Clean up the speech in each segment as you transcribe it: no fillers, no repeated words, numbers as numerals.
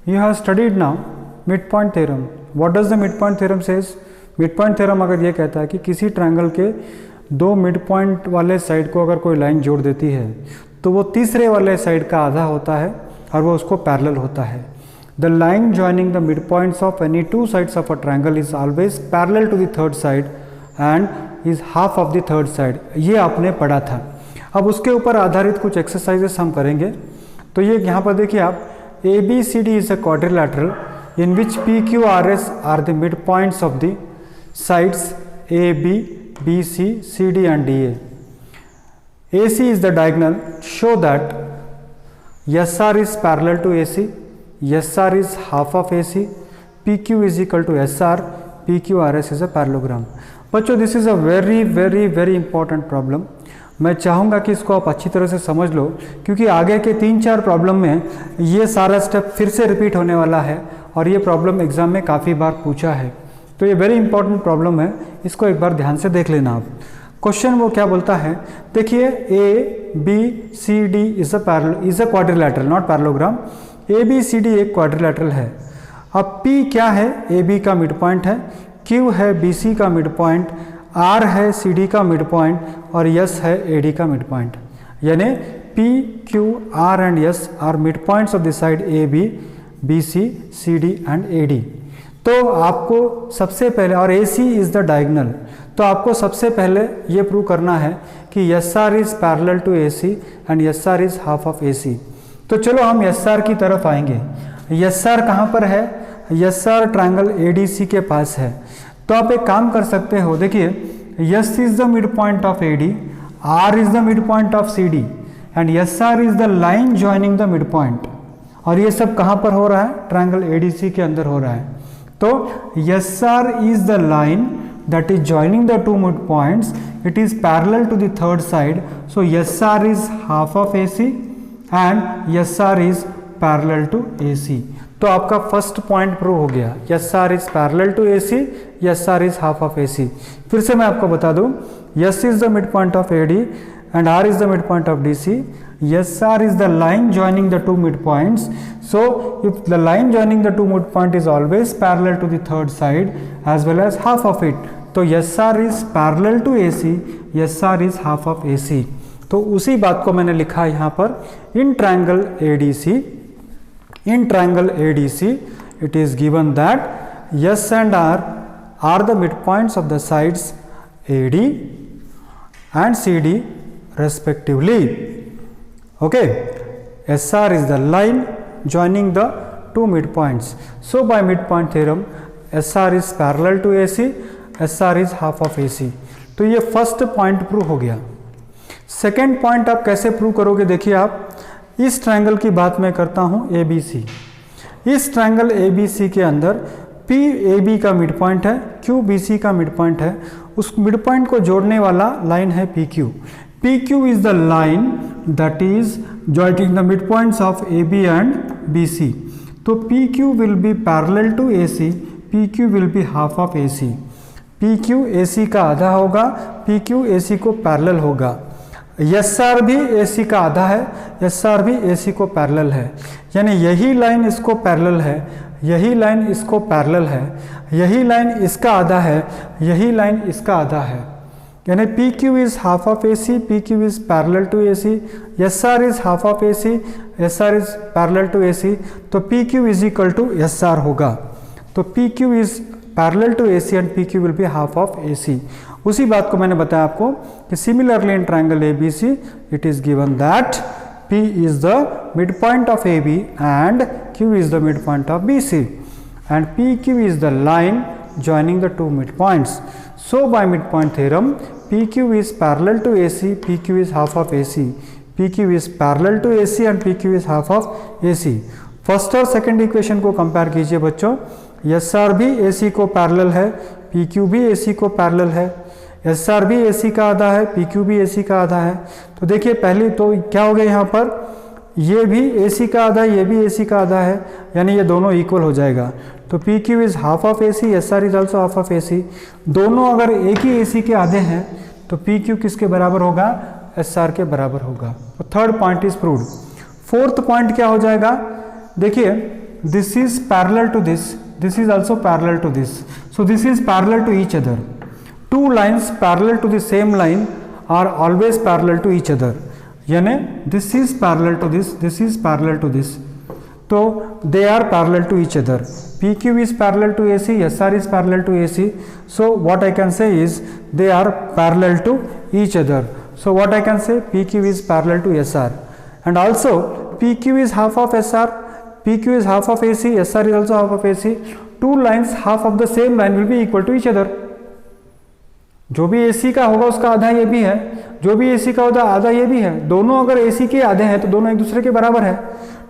You have studied now midpoint theorem. What does the midpoint theorem says? Midpoint theorem अगर ये कहता है कि किसी ट्रायंगल के दो मिड पॉइंट वाले साइड को अगर कोई लाइन जोड़ देती है तो वो तीसरे वाले साइड का आधा होता है और वो उसको पैरेलल होता है. The line joining the midpoints of any two sides of a triangle is always parallel to the third side and is half of the third side. ये आपने पढ़ा था. अब उसके ऊपर आधारित कुछ एक्सरसाइजेस हम करेंगे. तो ये यहाँ पर देखिए आप, ABCD is a quadrilateral in which PQRS are the midpoints of the sides AB, BC, CD and DA. AC is the diagonal. Show that SR is parallel to AC. SR is half of AC. PQ is equal to SR. PQRS is a parallelogram. बच्चों, this is a very important problem. मैं चाहूँगा कि इसको आप अच्छी तरह से समझ लो, क्योंकि आगे के 3-4 प्रॉब्लम में ये सारा स्टेप फिर से रिपीट होने वाला है और ये प्रॉब्लम एग्जाम में काफ़ी बार पूछा है. तो ये वेरी इंपॉर्टेंट प्रॉब्लम है, इसको एक बार ध्यान से देख लेना आप. क्वेश्चन वो क्या बोलता है, देखिए ABCD is a quadrilateral, not parallelogram. ABCD एक क्वाड्रिलैटरल है. अब P क्या है, AB का मिड पॉइंट है, Q है BC का मिड पॉइंट, R है CD का मिड पॉइंट और S है AD का मिड पॉइंट. यानी P, Q, R and S are mid points of the side AB, BC, CD and AD. तो आपको सबसे पहले, और AC इज द डायगोनल, तो आपको सबसे पहले ये प्रूव करना है कि SR is parallel to AC and SR is half of AC. तो चलो हम SR की तरफ आएंगे. SR कहाँ पर है, SR ट्रायंगल ADC के पास है. तो आप एक काम कर सकते हो, देखिए S is the mid point of AD, R is the mid point of CD and SR is the line joining the mid point. और ये सब कहाँ पर हो रहा है, ट्रायंगल ADC के अंदर हो रहा है. तो SR is the line that is joining the two midpoints. It is parallel to the third side. So SR is half of AC and SR is parallel to AC. तो आपका first point prove हो गया. SR is parallel to AC, SR is half of AC. फिर से मैं आपको बता दूं, S is the midpoint of AD and R is the midpoint of DC. SR is the line joining the two midpoints. So if the line joining the two midpoint is always parallel to the third side as well as half of it, तो SR is parallel to AC, SR is half of AC. तो उसी बात को मैंने लिखा है यहाँ पर. In triangle ADC it is given that S and R are the midpoints of the sides AD and CD respectively. Okay, SR is the line joining the two midpoints. So by midpoint theorem, SR is parallel to AC, SR is half of AC. तो ये first point prove हो गया. Second point आप कैसे prove करोगे, देखिए आप, इस ट्रायंगल की बात मैं करता हूँ ABC. इस ट्रायंगल ABC के अंदर P AB का मिड पॉइंट है, Q BC का मिड पॉइंट है. उस मिड पॉइंट को जोड़ने वाला लाइन है PQ. PQ is the line that is joining the midpoints of AB and BC. तो PQ will be parallel to AC, PQ will be half of AC. PQ AC का आधा होगा, PQ AC को parallel होगा. SR भी AC का आधा है, SR भी AC को पैरेलल है. यानी यही लाइन इसको पैरेलल है, यही लाइन इसको पैरेलल है, यही लाइन इसका आधा है, यही लाइन इसका आधा है. यानी PQ is half of AC, PQ is parallel to AC, SR is half of AC, SR is parallel to AC. तो PQ is equal to SR होगा. तो PQ is parallel to AC and PQ will be half of AC. उसी बात को मैंने बताया आपको कि similarly in triangle ABC it is given that P is the midpoint of AB and Q is the midpoint of BC and PQ is the line joining the two midpoints. So by midpoint theorem, PQ is parallel to AC, PQ is half of AC. PQ is parallel to AC and PQ is half of AC. First और second equation को compare कीजिए बच्चों. SR भी AC को parallel है, PQ भी AC को parallel है, SR भी AC का आधा है, PQ भी AC का आधा है. तो देखिए पहले तो क्या हो गया यहाँ पर, ये भी AC का आधा है, ये भी AC का आधा है, यानी ये दोनों इक्वल हो जाएगा. तो PQ is half of AC, SR is also half of AC. दोनों अगर एक ही AC के आधे हैं तो PQ किसके बराबर होगा, SR के बराबर होगा. तो third point is proved. Fourth point क्या हो जाएगा, देखिए this is parallel to this, this is also parallel to this, so this is parallel to each other. Two lines parallel to the same line are always parallel to each other, यानी this is parallel to this is parallel to this, तो they are parallel to each other. PQ is parallel to AC, SR is parallel to AC, so what I can say is they are parallel to each other. So what I can say, PQ is parallel to SR, and also PQ is half of SR, PQ is half of AC, SR is also half of AC. Two lines half of the same line will be equal to each other. जो भी AC का होगा उसका आधा ये भी है, जो भी AC का होगा आधा ये भी है, दोनों अगर AC के आधे हैं तो दोनों एक दूसरे के बराबर है.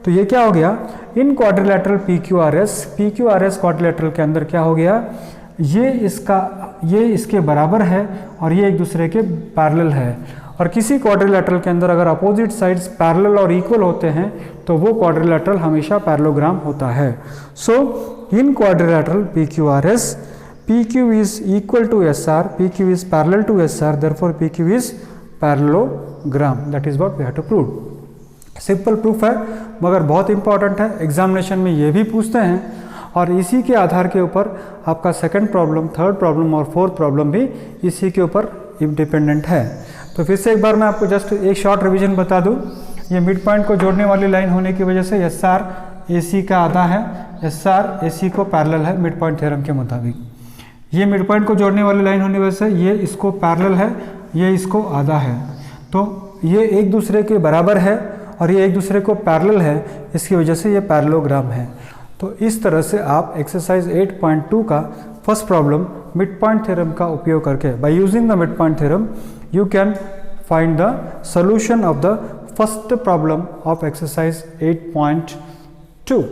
तो ये क्या हो गया, इन क्वाड्रिलेटरल PQRS क्वाड्रिलेटरल के अंदर क्या हो गया, ये इसके बराबर है और ये एक दूसरे के पैरेलल है. और किसी क्वाड्रिलेटरल के अंदर अगर अपोजिट साइड्स पैरेलल और इक्वल होते हैं तो वो क्वाड्रिलेटरल हमेशा पैरेललोग्राम होता है. So in quadrilateral PQRS, PQ is equal to SR, PQ is parallel to SR, therefore PQ is parallelogram. That is what we have to prove. Simple proof है मगर बहुत इंपॉर्टेंट है, एग्जामिनेशन में ये भी पूछते हैं और इसी के आधार के ऊपर आपका सेकंड प्रॉब्लम, थर्ड प्रॉब्लम और फोर्थ प्रॉब्लम भी इसी के ऊपर डिपेंडेंट है. तो फिर से एक बार मैं आपको जस्ट एक शॉर्ट रिवीजन बता दूं. ये मिड पॉइंट को जोड़ने वाली लाइन होने की वजह से SR AC का आधा है, SR AC को पैरेलल है मिड पॉइंट थ्योरम के मुताबिक. ये मिड पॉइंट को जोड़ने वाली लाइन होने की वजह से ये इसको पैरेलल है, ये इसको आधा है, तो ये एक दूसरे के बराबर है और ये एक दूसरे को पैरेलल है, इसकी वजह से ये पैरेललोग्राम है. तो इस तरह से आप एक्सरसाइज 8.2 का first problem mid point theorem का उपयोग करके, by using the mid point theorem, you can find the solution of the first problem of exercise 8.2.